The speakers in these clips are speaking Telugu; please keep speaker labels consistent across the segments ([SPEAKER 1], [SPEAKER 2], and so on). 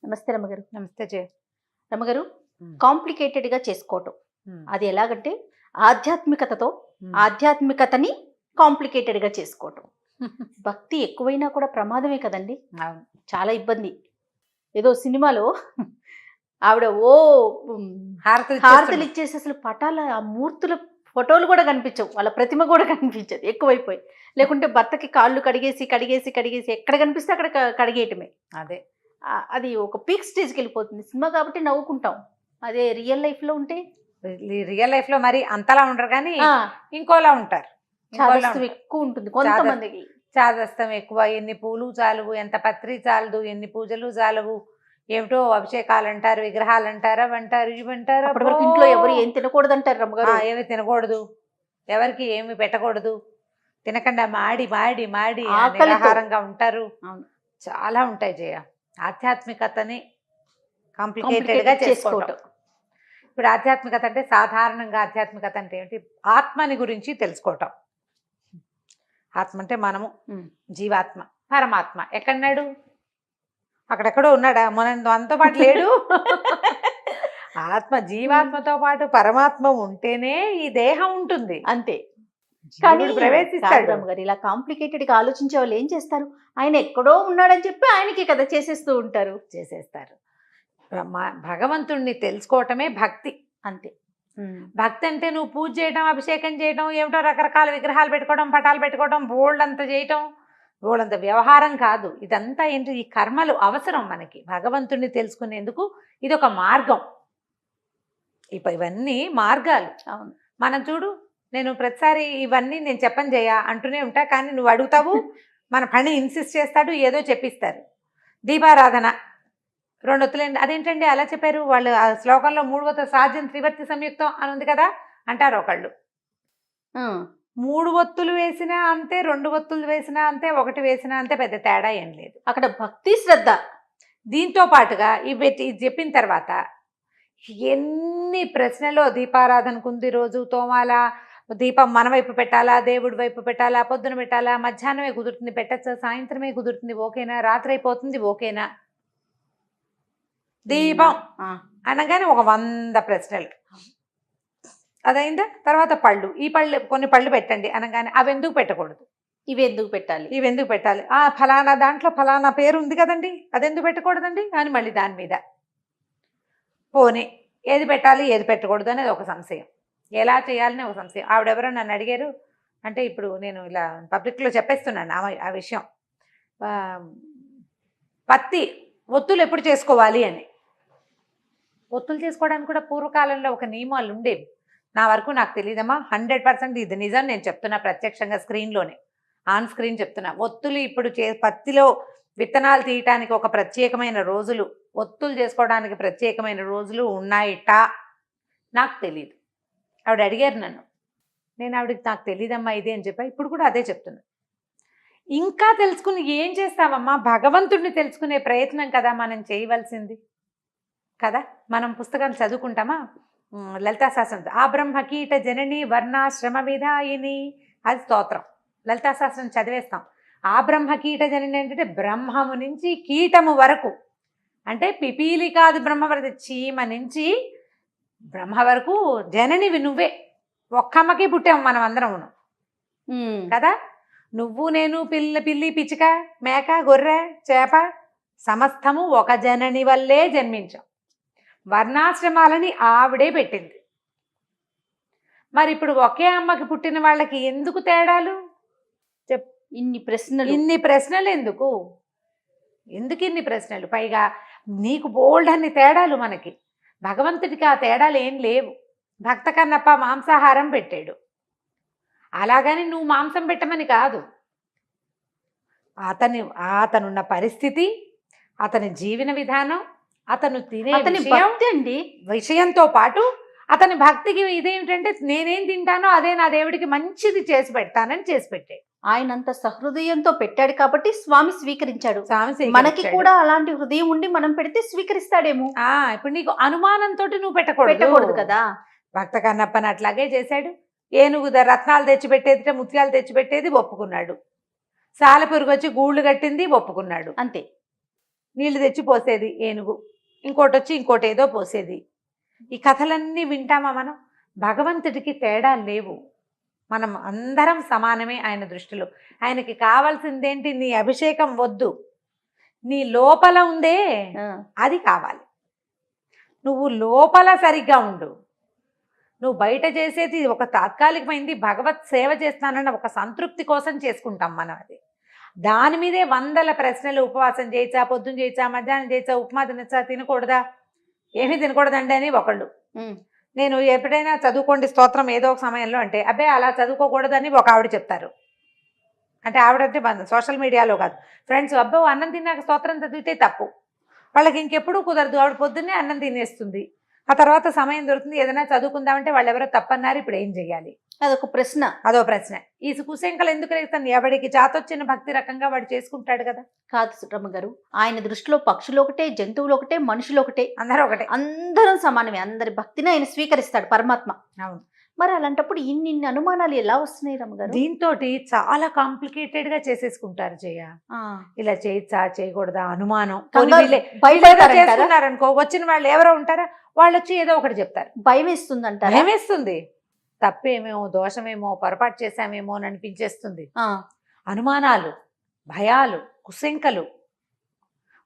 [SPEAKER 1] నమస్తే రమ్మగారు.
[SPEAKER 2] నమస్తే జయ.
[SPEAKER 1] రమ్మగారు,
[SPEAKER 2] హ్మ్.
[SPEAKER 1] కాంప్లికేటెడ్‌గా చేసుకోవటం.
[SPEAKER 2] హ్మ్.
[SPEAKER 1] అది ఎలాగంటే ఆధ్యాత్మికతతో
[SPEAKER 2] హ్మ్.
[SPEAKER 1] ఆధ్యాత్మికతని కాంప్లికేటెడ్‌గా చేసుకోవటం. భక్తి ఎక్కువైనా కూడా ప్రమాదమే కదండీ!
[SPEAKER 2] అవును.
[SPEAKER 1] చాలా ఇబ్బంది. ఏదో సినిమాలో ఆవిడ హ్మ్, హారతులు
[SPEAKER 2] హారతులిచ్చేస్తున్నారు.
[SPEAKER 1] ఇచ్చేసి అసలు పటాల ఆ మూర్తుల ఫోటోలు కూడా కనిపించవు. వాళ్ళ ప్రతిమ కూడా కనిపించదు ఎక్కువైపోయి. లేకుంటే భర్తకి కాళ్ళు కడిగేసి ఎక్కడ కనిపిస్తే అక్కడ కడిగేయటమే.
[SPEAKER 2] అదే.
[SPEAKER 1] అది ఒక పీక్ స్టేజ్‌కెళ్ళిపోతుంది. సినిమా కాబట్టి నవ్వుకుంటాం. అదే రియల్ లైఫ్‌లో ఉంటే
[SPEAKER 2] రియల్ లైఫ్‌లో మరి అంతలా ఉండరు కానీ
[SPEAKER 1] ఆ!
[SPEAKER 2] ఇంకోలా ఉంటారు.
[SPEAKER 1] చాదస్తం ఎక్కువుంటుంది కొంతమందికి.
[SPEAKER 2] చాదస్తం ఎక్కువ. ఎన్ని పూలు చాలవు, ఎంత పత్రి చాలదు, ఎన్ని పూజలు చాలవు. ఏమిటో అభిషేకాలంటారు, విగ్రహాలంటారు, అవంటారు, ఇవంటారు.
[SPEAKER 1] అప్పటి
[SPEAKER 2] అబ్బో!
[SPEAKER 1] వరకు ఇంట్లో ఎవరు ఏం తినకూడదంటారు రమ్మగారు.
[SPEAKER 2] ఏమి తినకూడదు, ఎవరికి ఏమి పెట్టకూడదు, తినకుండా మాడి మాడి మాడి
[SPEAKER 1] ఆకలితో.
[SPEAKER 2] నిరాహారంగా ఉంటారు.
[SPEAKER 1] అవును.
[SPEAKER 2] చాలా ఉంటాయి జయ. ఆధ్యాత్మికతని కాంప్లికేటెడ్‌గా
[SPEAKER 1] కాంప్లికేటెడ్
[SPEAKER 2] చేసుకోవటం.
[SPEAKER 1] చేసుకోవటం.
[SPEAKER 2] ఇప్పుడు ఆధ్యాత్మికత అంటే సాధారణంగా ఆధ్యాత్మికత అంటే ఏంటి? ఆత్మని గురించి తెలుసుకోవటం. ఆత్మ అంటే మనము,
[SPEAKER 1] హ్మ్.
[SPEAKER 2] జీవాత్మ, పరమాత్మ. ఎక్కడున్నాడు? అక్కడెక్కడో ఉన్నాడా? మనతో పాటు లేడు. ఆత్మ జీవాత్మతో పాటు పరమాత్మ ఉంటేనే ఈ దేహం ఉంటుంది.
[SPEAKER 1] అంతే. కానీ
[SPEAKER 2] జీవుడు
[SPEAKER 1] కాదు
[SPEAKER 2] ప్రవేశిస్తాడు.
[SPEAKER 1] రమ్మగారు. ఇలా కాంప్లికేటెడ్‌గా ఆలోచించే వాళ్ళు ఏం చేస్తారు? ఆయన ఎక్కడో ఉన్నాడని చెప్పి ఆయనకే కదా చేసేస్తూ ఉంటారు.
[SPEAKER 2] చేసేస్తారు. భగవంతుణ్ణి తెలుసుకోవటమే భక్తి.
[SPEAKER 1] అంతే. హ్మ్.
[SPEAKER 2] భక్తి అంటే నువ్వు పూజ చేయడం, అభిషేకం చేయడం, ఏమిటో రకరకాల విగ్రహాలు పెట్టుకోవడం, పటాలు పెట్టుకోవడం, బోల్డంత చేయటం, బోల్డంత వ్యవహారం కాదు. ఇదంతా ఏంటి? ఈ కర్మలు అవసరం మనకి భగవంతుణ్ణి తెలుసుకునేందుకు. ఇది ఒక మార్గం. ఇవన్నీ మార్గాలు.
[SPEAKER 1] అవును.
[SPEAKER 2] మనం చూడు, నేను ప్రతిసారి ఇవన్నీ నేను చెప్పను జయ అంటూనే ఉంటా, కానీ నువ్వు అడుగుతావు, మన పని ఇన్సిస్ట్ చేస్తాడు, ఏదో చెప్పిస్తారు. దీపారాధన 2 ఒత్తులేండి, అదేంటండి అలా చెప్పారు? వాళ్ళు ఆ శ్లోకంలో 3 ఒత్తులు సాధ్యం త్రివర్తి సంయుక్తం అని ఉంది కదా అంటారు ఒకళ్ళు.
[SPEAKER 1] ఆ!
[SPEAKER 2] 3 ఒత్తులు వేసినా అంతే, 2 ఒత్తులు వేసినా అంతే, 1 వేసినా అంతే, పెద్ద తేడా ఏం లేదు.
[SPEAKER 1] అక్కడ భక్తి, శ్రద్ధ.
[SPEAKER 2] దీంతో పాటుగా ఇది చెప్పిన తర్వాత ఎన్ని ప్రశ్నలో దీపారాధనకు ఉంది, రోజు తోమాలా, దీపం మన వైపు పెట్టాలా, దేవుడి వైపు పెట్టాలా, పొద్దున పెట్టాలా, మధ్యాహ్నమే కుదురుతుంది పెట్టచ్చా, సాయంత్రమే కుదురుతుంది ఓకేనా, రాత్రి అయిపోతుంది ఓకేనా, దీపం అనగానే ఒక 100 ప్రశ్నలు. అదైందా? తర్వాత పళ్ళు, ఈ పళ్ళు కొన్ని పళ్ళు పెట్టండి అనగానే అవి ఎందుకు పెట్టకూడదు,
[SPEAKER 1] ఇవి ఎందుకు పెట్టాలి,
[SPEAKER 2] ఇవి ఎందుకు పెట్టాలి, ఫలానా దాంట్లో ఫలానా పేరు ఉంది కదండి, అదెందుకు పెట్టకూడదండి అని మళ్ళీ దాని మీద పోనీ ఏది పెట్టాలి ఏది పెట్టకూడదు అనేది ఒక సంశయం, ఎలా చేయాలని ఒక సంశయం. ఆవిడెవరో నన్ను అడిగారు, అంటే ఇప్పుడు నేను ఇలా పబ్లిక్లో చెప్పేస్తున్నాను ఆ విషయం. పత్తి ఒత్తులు ఎప్పుడు చేసుకోవాలి అని. ఒత్తులు చేసుకోవడానికి కూడా పూర్వకాలంలో ఒక నియమాలు ఉండేవి. నా వరకు నాకు తెలియదమ్మా, 100% ఇది నిజం నేను చెప్తున్నా, ప్రత్యక్షంగా స్క్రీన్లోనే ఆన్ స్క్రీన్ చెప్తున్నా. ఒత్తులు ఇప్పుడు పత్తిలో విత్తనాలు తీయటానికి ఒక ప్రత్యేకమైన రోజులు, ఒత్తులు చేసుకోవడానికి ప్రత్యేకమైన రోజులు ఉన్నాయిట. నాకు తెలియదు. ఆవిడ అడిగారు నన్ను, నేను ఆవిడకి నాకు తెలియదమ్మా ఇది అని చెప్పా. ఇప్పుడు కూడా అదే చెప్తున్నా. ఇంకా తెలుసుకుని ఏం చేస్తామమ్మా? భగవంతుడిని తెలుసుకునే ప్రయత్నం కదా మనం చేయవలసింది కదా. మనం పుస్తకాలు చదువుకుంటామా? లలితా శాస్త్రం, ఆ బ్రహ్మ కీట జనని వర్ణాశ్రమ విధాయిని, అది స్తోత్రం. లలితా శాస్త్రం చదివేస్తాం. ఆ బ్రహ్మ కీట జనని అంటే బ్రహ్మము నుంచి కీటము వరకు, అంటే పిపీలి కాదు బ్రహ్మ వరకు, చీమ నుంచి బ్రహ్మ వరకు జననివి నువ్వే. ఒక్కమ్మకి పుట్టాము మనం అందరమును కదా. నువ్వు నేను, పిల్లి పిచ్చుక, మేక, గొర్రె, చేప, సమస్తము ఒక జనని వల్లే జన్మించాం. వర్ణాశ్రమాలని ఆవిడే పెట్టింది. మరి ఇప్పుడు ఒకే అమ్మకి పుట్టిన వాళ్ళకి ఎందుకు తేడాలు? ఇన్ని ప్రశ్నలు ఎందుకు ఇన్ని ప్రశ్నలు? పైగా నీకు బోల్డ్ అన్ని తేడాలు, మనకి భగవంతుడికి ఆ తేడాలు ఏం లేవు. భక్త కన్నప్ప మాంసాహారం పెట్టాడు, అలాగని నువ్వు మాంసం పెట్టమని కాదు. అతనున్న పరిస్థితి, అతని జీవన విధానం, అతను తినే విషయంతో పాటు అతని భక్తికి ఇదేమిటంటే నేనేం తింటానో అదే నా దేవుడికి మంచిది చేసి పెడతానని చేసి పెట్టాడు.
[SPEAKER 1] ఆయనంత సహృదయంతో పెట్టాడు కాబట్టి స్వామి స్వీకరించాడు. మనకి కూడా అలాంటి హృదయం ఉండి మనం పెడితే స్వీకరిస్తాడేమో.
[SPEAKER 2] ఇప్పుడు నీకు అనుమానంతో నువ్వు పెట్టకూడదు
[SPEAKER 1] కదా.
[SPEAKER 2] భక్త కన్నప్పని అట్లాగే చేశాడు. ఏనుగు రత్నాలు తెచ్చిపెట్టేది, ముత్యాలు తెచ్చిపెట్టేది ఒప్పుకున్నాడు. సాలెపురుగు వచ్చి గూళ్ళు కట్టింది ఒప్పుకున్నాడు.
[SPEAKER 1] అంతే.
[SPEAKER 2] నీళ్లు తెచ్చి పోసేది ఏనుగు, ఇంకోటి వచ్చి ఇంకోటి ఏదో పోసేది. ఈ కథలన్నీ వింటామా మనం? భగవంతుడికి తేడా లేవు, మనం అందరం సమానమే ఆయన దృష్టిలో. ఆయనకి కావాల్సిందేంటి? నీ అభిషేకం వద్దు, నీ లోపల ఉందే అది కావాలి. నువ్వు లోపల సరిగ్గా ఉండు. నువ్వు బయట చేసేది ఒక తాత్కాలికమైంది, భగవత్ సేవ చేస్తానన్న ఒక సంతృప్తి కోసం చేసుకుంటాం మనం. అది దాని మీదే వందల ప్రశ్నలు. ఉపవాసం చేయొచ్చా, పొద్దున్న చేయొచ్చా, మధ్యాహ్నం చేయొచ్చా, ఉప్మా తినచ్చా, తినకూడదా, ఏమీ తినకూడదండి అని ఒకళ్ళు. నేను ఎప్పుడైనా చదువుకోండి స్తోత్రం ఏదో ఒక సమయంలో అంటే, అబ్బే అలా చదువుకోకూడదని ఒక ఆవిడ చెప్తారు. అంటే ఆవిడంటే సోషల్ మీడియాలో కాదు, ఫ్రెండ్స్, అబ్బో అన్నం తిన్నాక స్తోత్రం చదివితే తప్పు. వాళ్ళకి ఇంకెప్పుడూ కుదరదు. ఆవిడ పొద్దున్నే అన్నం తినేస్తుంది, ఆ తర్వాత సమయం దొరుకుతుంది, ఏదైనా చదువుకుందామంటే వాళ్ళు ఎవరో తప్పన్నారు, ఇప్పుడు ఏం చెయ్యాలి?
[SPEAKER 1] అదొక ప్రశ్న.
[SPEAKER 2] అదో ప్రశ్న. ఈ కుశంకలు ఎందుకు రేస్తాను? ఎవడికి చాతొచ్చిన భక్తి రకంగా వాడు చేసుకుంటాడు కదా.
[SPEAKER 1] కాదు రమ్మగారు, ఆయన దృష్టిలో పక్షులు ఒకటే, జంతువులు ఒకటే, మనుషులు ఒకటే,
[SPEAKER 2] అందరూ ఒకటే,
[SPEAKER 1] అందరం సమానమే. అందరి భక్తిని ఆయన స్వీకరిస్తాడు పరమాత్మ.
[SPEAKER 2] అవును.
[SPEAKER 1] మరి అలాంటప్పుడు ఇన్ని అనుమానాలు ఎలా వస్తున్నాయి రమ్మగారు?
[SPEAKER 2] దీంతో చాలా కాంప్లికేటెడ్ గా చేసేసుకుంటారు. ఇలా చేయొచ్చా, చేయకూడదా అనుమానం. అనుకో, వచ్చిన వాళ్ళు ఎవరో ఉంటారా, వాళ్ళు వచ్చి ఏదో ఒకటి చెప్తారు.
[SPEAKER 1] భయం వేస్తుంది అంటారు.
[SPEAKER 2] భయం వేస్తుంది, తప్పేమేమో, దోషమేమో, పొరపాటు చేశామేమో అని అనిపించేస్తుంది. అనుమానాలు, భయాలు, కుశంకలు.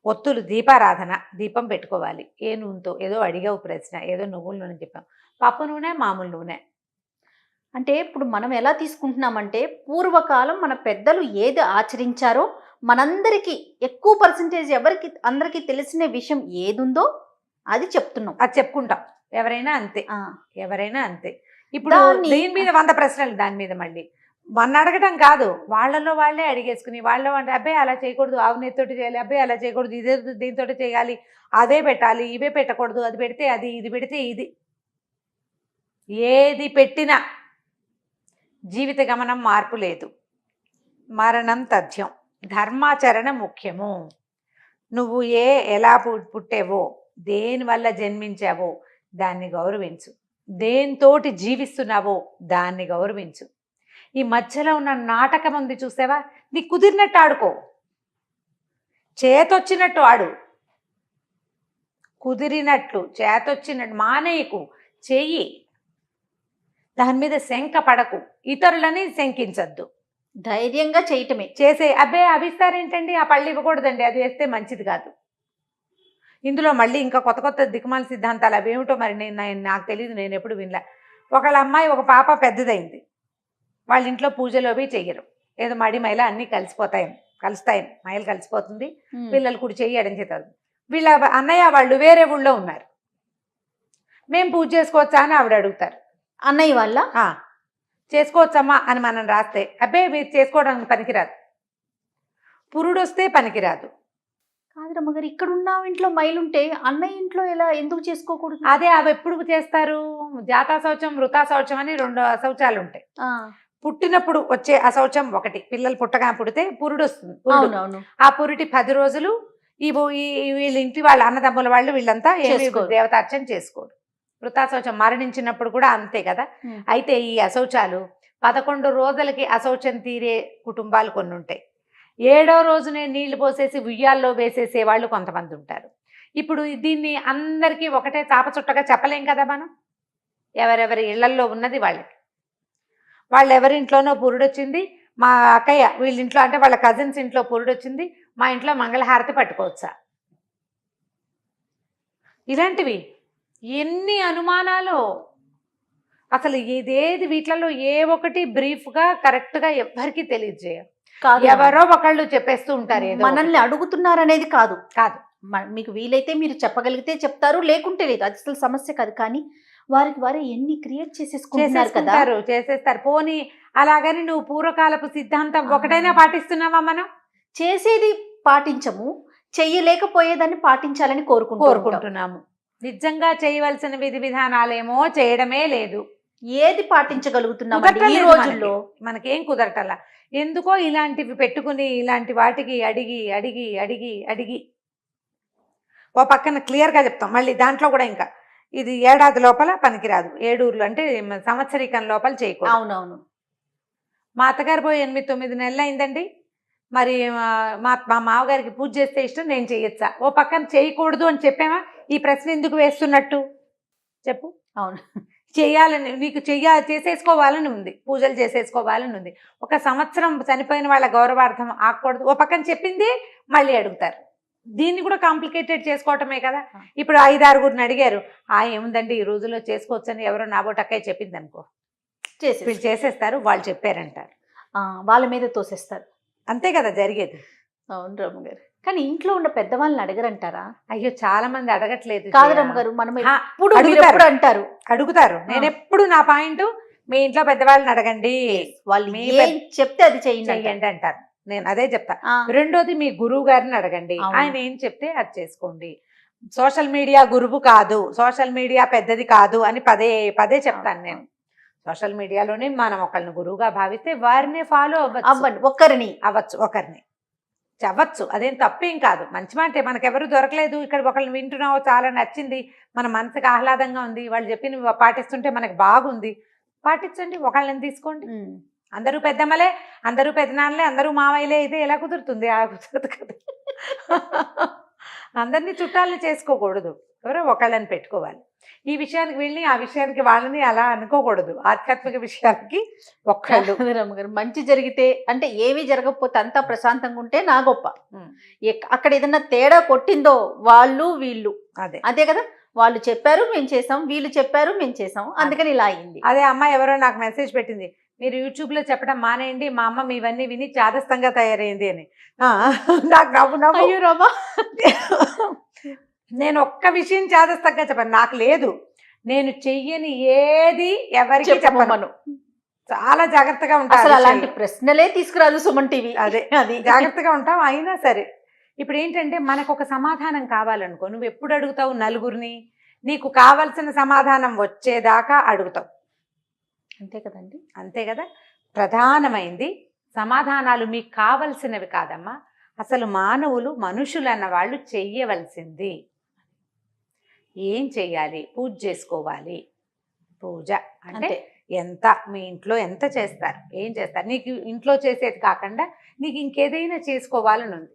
[SPEAKER 2] ఒత్తులు, దీపారాధన, దీపం పెట్టుకోవాలి. ఏ నూనెతో? ఏదో అడిగావు ప్రశ్న, ఏదో నువ్వుల నూనె చెప్పాం. పప్పు నూనె, మామూలు నూనె.
[SPEAKER 1] అంటే ఇప్పుడు మనం ఎలా తీసుకుంటున్నామంటే, పూర్వకాలం మన పెద్దలు ఏది ఆచరించారో, మనందరికీ ఎక్కువ పర్సంటేజ్ ఎవరికి అందరికీ తెలిసిన విషయం ఏదుందో అది చెప్తున్నాం,
[SPEAKER 2] అది చెప్పుకుంటాం. ఎవరైనా అంతే, ఎవరైనా అంతే. ఇప్పుడు దీని మీద 100 ప్రశ్నలు, దాని మీద మళ్ళీ మన అడగటం కాదు, వాళ్ళలో వాళ్ళే అడిగేసుకుని, వాళ్ళలో అంటే అబ్బాయి అలా చేయకూడదు, ఆవునేతోటి చేయాలి, అబ్బాయి అలా చేయకూడదు, ఇదే దీంతో చేయాలి, అదే పెట్టాలి, ఇవే పెట్టకూడదు, అది పెడితే అది, ఇది పెడితే ఇది. ఏది పెట్టినా జీవిత గమనం మార్పు లేదు, మరణం తథ్యం, ధర్మాచరణ ముఖ్యము. నువ్వు ఎలా పుట్టేవో, దేనివల్ల జన్మించావో దాన్ని గౌరవించు, దేనితోటి జీవిస్తున్నావో దాన్ని గౌరవించు. ఈ మధ్యలో ఉన్న నాటకం ఉంది చూసావా, నీకు కుదిరినట్టు ఆడుకో, చేతొచ్చినట్టు ఆడు, కుదిరినట్లు చేతొచ్చినట్టు మానేయకు, చెయ్యి. దాని మీద శంక పడకు, ఇతరులని శంకించద్దు,
[SPEAKER 1] ధైర్యంగా చేయటమే.
[SPEAKER 2] చేసే అబ్బే అభిస్తారేంటండి, ఆ పళ్ళు ఇవ్వకూడదండి, అది వేస్తే మంచిది కాదు. ఇందులో మళ్ళీ ఇంకా కొత్త కొత్త దిక్కుమాల సిద్ధాంతాలు అవేమిటో మరి నాకు తెలియదు, నేను ఎప్పుడు వినలే. ఒకళ్ళ అమ్మాయి, ఒక పాప పెద్దదైంది, వాళ్ళ ఇంట్లో పూజలు అవి చెయ్యరు, ఏదో మడి మైల అన్నీ కలుస్తాయి, మైలు కలిసిపోతుంది, పిల్లలు కూడా చెయ్యడం చేస్తారు. వీళ్ళ అన్నయ్య వాళ్ళు వేరే ఊళ్ళో ఉన్నారు, మేము పూజ చేసుకోవచ్చా అని ఆవిడ అడుగుతారు.
[SPEAKER 1] అన్నయ్య వాళ్ళ
[SPEAKER 2] చేసుకోవచ్చమ్మా అని మనం రాస్తే, అబ్బే మీరు చేసుకోవడానికి పనికిరాదు, పురుడు వస్తే పనికిరాదు.
[SPEAKER 1] కాదు రమ్మగారు, ఇక్కడ ఉన్న ఇంట్లో మైలుంటే అన్నయ్య ఇంట్లో ఎందుకు చేసుకోకూడదు?
[SPEAKER 2] అదే, అవి ఎప్పుడు చేస్తారు? జాతా శౌచం, వృతా శౌచం అని 2 అశౌచాలు ఉంటాయి. పుట్టినప్పుడు వచ్చే అశౌచం ఒకటి, పిల్లలు పుడితే పురుడు వస్తుంది. ఆ పురిటి 10 రోజులు వీళ్ళ ఇంటి వాళ్ళ అన్నదమ్ముల వాళ్ళు వీళ్ళంతా దేవతార్చన చేసుకోరు. వృతాశౌచం మరణించినప్పుడు కూడా అంతే కదా. అయితే ఈ అశౌచాలు 11 రోజులకి అశౌచం తీరే కుటుంబాలు కొన్ని ఉంటాయి. 7వ రోజునే నీళ్లు పోసేసి ఉయ్యాల్లో వేసేసే వాళ్ళు కొంతమంది ఉంటారు. ఇప్పుడు దీన్ని అందరికీ ఒకటే చాపచుట్టగా చెప్పలేం కదా మనం. ఎవరెవరి ఇళ్లల్లో ఉన్నది వాళ్ళకి, వాళ్ళు ఎవరింట్లోనో పురుడొచ్చింది, మా అక్కయ్య వీళ్ళ ఇంట్లో అంటే వాళ్ళ కజిన్స్ ఇంట్లో పురుడొచ్చింది, మా ఇంట్లో మంగళహారతి పట్టుకోవచ్చా? ఇలాంటివి ఎన్ని అనుమానాలు. అసలు ఇదేది వీటిలలో ఏ ఒకటి బ్రీఫ్గా కరెక్ట్గా ఎవ్వరికి తెలియజేయాలి. ఎవరో ఒకళ్ళు చెప్పేస్తూ ఉంటారు,
[SPEAKER 1] మనల్ని అడుగుతున్నారు అనేది కాదు. మీకు వీలైతే మీరు చెప్పగలిగితే చెప్తారు, లేకుంటే లేదు, అది అసలు సమస్య కాదు. కానీ వారికి వారే ఎన్ని క్రియేట్
[SPEAKER 2] చేసేస్తారు. పోనీ అలాగని నువ్వు పూర్వకాలపు సిద్ధాంతం ఒకటైనా పాటిస్తున్నావా? మనం
[SPEAKER 1] చేసేది పాటించము, చెయ్యలేకపోయేదాన్ని పాటించాలని కోరుకుంటున్నాము.
[SPEAKER 2] నిజంగా చేయవలసిన విధి విధానాలేమో చేయడమే లేదు.
[SPEAKER 1] ఏది పాటించగలుగుతున్నాం ఈ రోజుల్లో?
[SPEAKER 2] మనకేం కుదరటలా. ఎందుకో ఇలాంటివి పెట్టుకుని ఇలాంటి వాటికి అడిగి అడిగి అడిగి అడిగి ఓ పక్కన క్లియర్గా చెప్తాం. మళ్ళీ దాంట్లో కూడా ఇంకా ఇది ఏడాది లోపల పనికిరాదు, 7 ఊర్లు అంటే సంవత్సరీకం లోపల చేయకూడదు.
[SPEAKER 1] అవునవును.
[SPEAKER 2] మా అత్తగారు పోయి 8-9 నెలలు అయిందండి. మరి మా మామగారికి పూజ చేస్తే ఇష్టం, నేను చేయొచ్చా? ఓ పక్కన చేయకూడదు అని చెప్పామా? ఈ ప్రశ్న ఎందుకు వేస్తున్నట్టు చెప్పు.
[SPEAKER 1] అవును.
[SPEAKER 2] చేయాలని నీకు చేసేసుకోవాలని ఉంది, పూజలు చేసేసుకోవాలని ఉంది. ఒక సంవత్సరం చనిపోయిన వాళ్ళ గౌరవార్థం ఆకూడదు, ఓ పక్కన చెప్పింది మళ్ళీ అడుగుతారు. దీన్ని కూడా కాంప్లికేటెడ్ చేసుకోవటమే కదా. ఇప్పుడు 5-6 అడిగారు, ఏముందండి ఈ రోజుల్లో చేసుకోవచ్చని ఎవరో నాబోటక్కాయ చెప్పింది అనుకో, వీళ్ళు చేసేస్తారు, వాళ్ళు చెప్పారంటారు,
[SPEAKER 1] వాళ్ళ మీద తోసేస్తారు.
[SPEAKER 2] అంతే కదా జరిగేది.
[SPEAKER 1] అవును రమ్మగారు. కానీ ఇంట్లో ఉన్న పెద్దవాళ్ళని అడగరంటారా?
[SPEAKER 2] అయ్యో చాలా మంది అడగట్లేదు.
[SPEAKER 1] కాదు రమ్మగారు, మనం అంటారు,
[SPEAKER 2] అడుగుతారు. నేను ఎప్పుడు నా పాయింట్, మీ ఇంట్లో పెద్దవాళ్ళని అడగండి,
[SPEAKER 1] వాళ్ళు చెప్తే అది చెయ్యండి
[SPEAKER 2] అంటారు. నేను అదే చెప్తా. రెండోది మీ గురువు గారిని అడగండి, ఆయన ఏం చెప్తే అది చేసుకోండి. సోషల్ మీడియా గురువు కాదు, సోషల్ మీడియా పెద్దది కాదు అని పదే పదే చెప్తాను నేను. సోషల్ మీడియాలోనే మనం ఒకరిని గురువుగా భావిస్తే వారినే ఫాలో అవ్వండి, ఒకరిని అవ్వచ్చు, అదేం తప్పేం కాదు. మంచి మాట, మనకెవరు దొరకలేదు, ఇక్కడ ఒకళ్ళని వింటున్నావు, చాలా నచ్చింది, మన మనసుకు ఆహ్లాదంగా ఉంది, వాళ్ళు చెప్పిన పాటిస్తుంటే మనకు బాగుంది, పాటించండి, ఒకళ్ళని తీసుకోండి. అందరూ పెద్దమ్మలే, అందరూ పెద్దనాన్నలే, అందరూ మావయ్యలే అయితే ఎలా కుదురుతుంది? అలా కుదరదు కదా. అందరినీ చుట్టాలని చేసుకోకూడదు, ఎవరో ఒకళ్ళని పెట్టుకోవాలి. ఈ విషయానికి వెళ్ళి ఆ విషయానికి వాళ్ళని అలా అనుకోకూడదు. ఆధ్యాత్మిక విషయాలకి ఒక్కళ్ళు.
[SPEAKER 1] రమ్మగారు, మంచి జరిగితే అంటే ఏవి జరగకపోతే అంతా ప్రశాంతంగా ఉంటే నా గొప్ప. అక్కడ ఏదన్నా తేడా కొట్టిందో వాళ్ళు వీళ్ళు అదే కదా, వాళ్ళు చెప్పారు మేము చేసాం, వీళ్ళు చెప్పారు మేము చేసాం, అందుకని ఇలా అయింది.
[SPEAKER 2] అదే అమ్మ ఎవరో నాకు మెసేజ్ పెట్టింది, మీరు యూట్యూబ్లో చెప్పడం మానేయండి, మా అమ్మ మీవన్నీ విని చాదస్తంగా తయారైంది అని. నాకు నవ్వు.
[SPEAKER 1] అయ్యో రామా,
[SPEAKER 2] నేను ఒక్క విషయం చాదస్తంగా చెప్పాను, నాకు లేదు, నేను చెయ్యని ఏది ఎవరికి చెప్పను, చాలా జాగ్రత్తగా ఉంటాను.
[SPEAKER 1] అసలు అలాంటి ప్రశ్నలే తీసుకురాదు సుమన్ టీవీ.
[SPEAKER 2] అది జాగ్రత్తగా ఉంటాం. అయినా సరే ఇప్పుడు ఏంటంటే మనకు ఒక సమాధానం కావాలనుకో, నువ్వు ఎప్పుడు అడుగుతావు నలుగురిని? నీకు కావలసిన సమాధానం వచ్చేదాకా అడుగుతావు,
[SPEAKER 1] అంతే కదండి.
[SPEAKER 2] అంతే కదా. ప్రధానమైంది సమాధానాలు మీకు కావలసినవి కాదమ్మా, అసలు మానవులు, మనుషులు అన్న వాళ్ళు చెయ్యవలసింది ఏం చెయ్యాలి? పూజ చేసుకోవాలి. పూజ అంటే ఎంత, మీ ఇంట్లో ఎంత చేస్తారు, ఏం చేస్తారు, నీకు ఇంట్లో చేసేది కాకుండా నీకు ఇంకేదైనా చేసుకోవాలని ఉంది,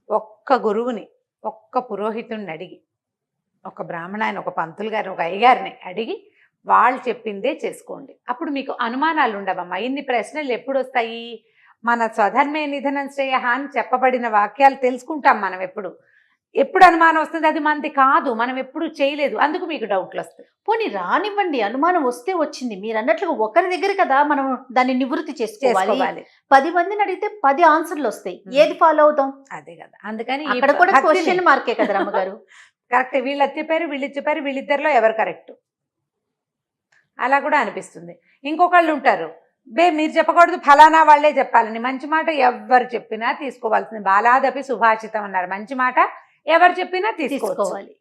[SPEAKER 2] ఒక్క గురువుని, ఒక్క పురోహితుడిని అడిగి, ఒక బ్రాహ్మణాన్ని, ఒక పంతులు గారిని, ఒక అయ్యగారిని అడిగి వాళ్ళు చెప్పిందే చేసుకోండి. అప్పుడు మీకు అనుమానాలు ఉండవమ్మా. ఇన్ని ప్రశ్నలు ఎప్పుడు వస్తాయి? మన స్వధర్మే నిధనం శ్రేయ అని చెప్పబడిన వాక్యాలు తెలుసుకుంటాం మనం. ఎప్పుడు అనుమానం వస్తుంది, అది మనది కాదు, మనం ఎప్పుడు చేయలేదు, అందుకు మీకు డౌట్లు వస్తాయి.
[SPEAKER 1] పోనీ రానివ్వండి, అనుమానం వస్తే వచ్చింది, మీరు అన్నట్లుగా ఒకరి దగ్గర కదా మనం దాన్ని నివృత్తి చేసుకోవాలి. 10 మందిని అడిగితే 10 ఆన్సర్లు వస్తాయి, ఏది ఫాలో అవుతాం?
[SPEAKER 2] అదే కదా, అందుకని
[SPEAKER 1] అక్కడ కూడా క్వశ్చన్ మార్కే కదా రమ్మగారు.
[SPEAKER 2] కరెక్ట్, వీళ్ళు చెప్పారు, వీళ్ళు చెప్పారు, వీళ్ళిద్దరిలో ఎవరు కరెక్ట్ అలా కూడా అనిపిస్తుంది. ఇంకొకళ్ళు ఉంటారు, మీరు చెప్పకూడదు, ఫలానా వాళ్ళే చెప్పాలని. మంచి మాట ఎవరు చెప్పినా తీసుకోవాల్సింది, బాలాదపి సుభాషితం అన్నారు, మంచి మాట ఎవరు చెప్పినా తీసుకోవాలి.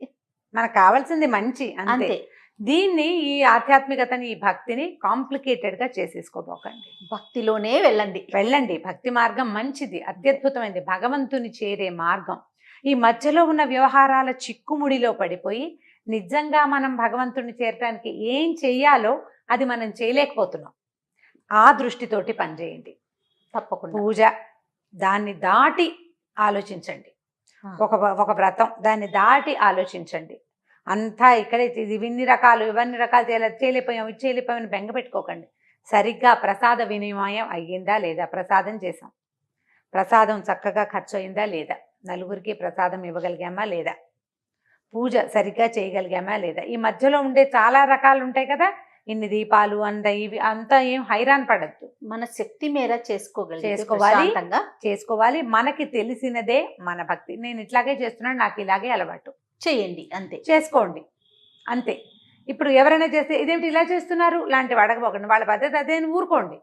[SPEAKER 2] మనకు కావాల్సింది మంచి, అంతే. దీన్ని, ఈ ఆధ్యాత్మికతని, ఈ భక్తిని కాంప్లికేటెడ్గా చేసేసుకోబోకండి, భక్తిలోనే వెళ్ళండి. భక్తి మార్గం మంచిది, అత్యద్భుతమైనది, భగవంతుని చేరే మార్గం. ఈ మధ్యలో ఉన్న వ్యవహారాల చిక్కుముడిలో పడిపోయి నిజంగా మనం భగవంతుని చేరటానికి ఏం చెయ్యాలో అది మనం చేయలేకపోతున్నాం. ఆ దృష్టితోటి పనిచేయండి తప్పకుండా. పూజ, దాన్ని దాటి ఆలోచించండి. ఒక వ్రతం, దాన్ని దాటి ఆలోచించండి. అంతా ఇక్కడే ఇవన్నీ రకాలు చేయలేకపోయామని బెంగ పెట్టుకోకండి. సరిగ్గా ప్రసాద వినిమయం అయ్యిందా లేదా, ప్రసాదం చేసాం, ప్రసాదం చక్కగా ఖర్చు అయిందా లేదా, నలుగురికి ప్రసాదం ఇవ్వగలిగామా లేదా, పూజ సరిగ్గా చేయగలిగామా లేదా. ఈ మధ్యలో ఉండే చాలా రకాలు ఉంటాయి కదా, ఇన్ని దీపాలు ఇవి అంతా ఏం హైరాన్ పడద్దు, మన శక్తి మేర చేసుకోవాలి. మనకి తెలిసినదే మన భక్తి. నేను ఇట్లాగే చేస్తున్నాను, నాకు ఇలాగే అలవాటు, చేయండి, అంతే, చేసుకోండి, అంతే. ఇప్పుడు ఎవరైనా చేస్తే ఇదేమిటి ఇలా చేస్తున్నారు లాంటివి అడగబోకండి, వాళ్ళ పద్ధతి అదే అని ఊరుకోండి.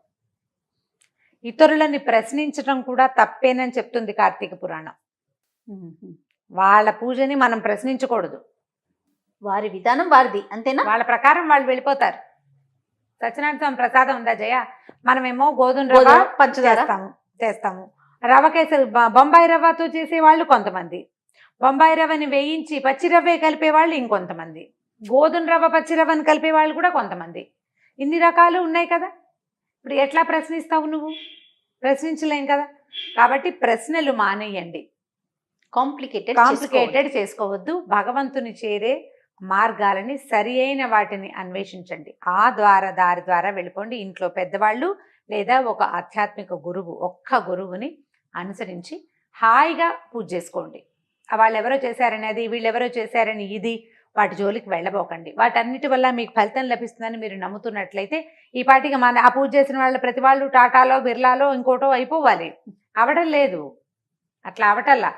[SPEAKER 2] ఇతరులని ప్రశ్నించడం కూడా తప్పేనని చెప్తుంది కార్తీక పురాణం. వాళ్ళ పూజని మనం ప్రశ్నించకూడదు, వారి విధానం వారిది, అంతేనా, వాళ్ళ ప్రకారం వాళ్ళు వెళ్ళిపోతారు. సత్యనారాయణ స్వామి ప్రసాదం ఉందా జయ, మనమేమో గోధుమ రవ్వ పంచదార చేస్తాము, రవ్వ కేసరి బొంబాయి రవ్వతో చేసేవాళ్ళు కొంతమంది, బొంబాయి రవ్వని వేయించి పచ్చి రవ్వే కలిపేవాళ్ళు ఇంకొంతమంది, గోధుమ రవ్వ పచ్చి రవ్వని కలిపేవాళ్ళు కూడా కొంతమంది. ఇన్ని రకాలు ఉన్నాయి కదా, ఇప్పుడు ఎట్లా ప్రశ్నిస్తావు నువ్వు? ప్రశ్నించలేం కదా. కాబట్టి ప్రశ్నలు మానేయండి, కాంప్లికేటెడ్ చేసుకోవద్దు. భగవంతుని చేరే మార్గాలని సరి అయిన వాటిని అన్వేషించండి. ఆ దారి ద్వారా వెళ్ళిపోండి. ఇంట్లో పెద్దవాళ్ళు లేదా ఒక ఆధ్యాత్మిక గురువు, ఒక్క గురువుని అనుసరించి హాయిగా పూజ చేసుకోండి. వాళ్ళు ఎవరో చేశారనేది, వీళ్ళెవరో చేశారని ఇది వాటి జోలికి వెళ్ళబోకండి. వాటన్నిటి వల్ల మీకు ఫలితం లభిస్తుందని మీరు నమ్ముతున్నట్లయితే ఈ పాటికి ఆ పూజ చేసిన వాళ్ళ ప్రతి వాళ్ళు టాటాలో బిర్లాలో ఇంకోటో అయిపోవాలి. అవడం లేదు, అట్లా అవటల్లా.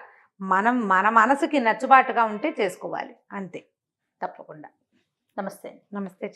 [SPEAKER 2] మన మనసుకి నచ్చుబాటుగా ఉంటే చేసుకోవాలి అంతే, తప్పకుండా.
[SPEAKER 1] నమస్తే.
[SPEAKER 2] నమస్తే.